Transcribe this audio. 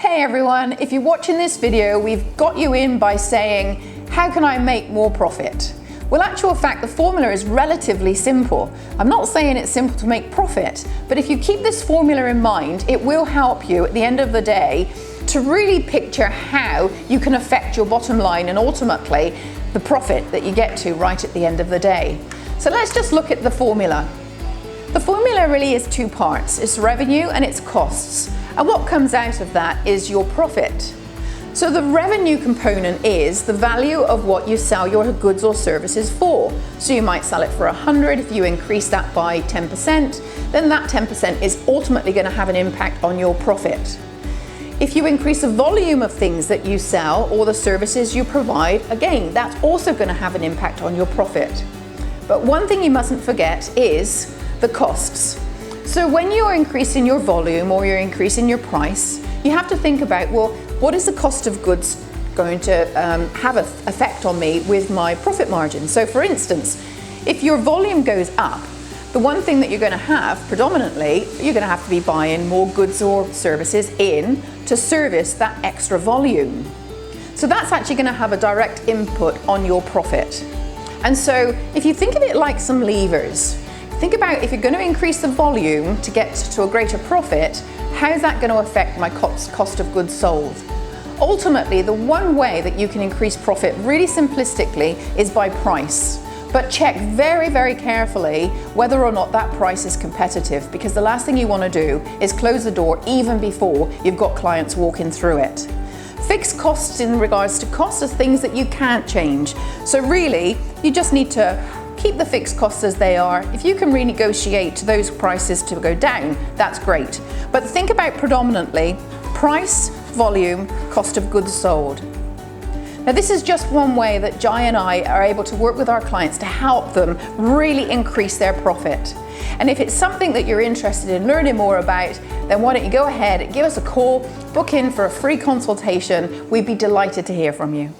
Hey everyone, if you're watching this video, we've got you in by saying, how can I make more profit? Well, actual fact, the formula is relatively simple. I'm not saying it's simple to make profit, but if you keep this formula in mind, it will help you at the end of the day to really picture how you can affect your bottom line and ultimately the profit that you get to right at the end of the day. So let's just look at the formula. The formula really is two parts. It's revenue and it's costs. And what comes out of that is your profit. So the revenue component is the value of what you sell your goods or services for. So you might sell it for 100. If you increase that by 10%, then that 10% is ultimately going to have an impact on your profit. If you increase the volume of things that you sell or the services you provide, again, that's also going to have an impact on your profit. But one thing you mustn't forget is the costs. So when you're increasing your volume or you're increasing your price, you have to think about, well, what is the cost of goods going to have an effect on me with my profit margin? So for instance, if your volume goes up, the one thing that you're going to have predominantly, you're going to have to be buying more goods or services in to service that extra volume. So that's actually going to have a direct input on your profit. And so if you think of it like some levers, think about if you're going to increase the volume to get to a greater profit, how is that going to affect my cost of goods sold? Ultimately, the one way that you can increase profit really simplistically is by price. But check very, very carefully whether or not that price is competitive, because the last thing you want to do is close the door even before you've got clients walking through it. Fixed costs in regards to costs are things that you can't change. So really, you just need to keep the fixed costs as they are. If you can renegotiate those prices to go down, that's great. But think about predominantly price, volume, cost of goods sold. Now this is just one way that Jai and I are able to work with our clients to help them really increase their profit. And if it's something that you're interested in learning more about, then why don't you go ahead, give us a call, book in for a free consultation. We'd be delighted to hear from you.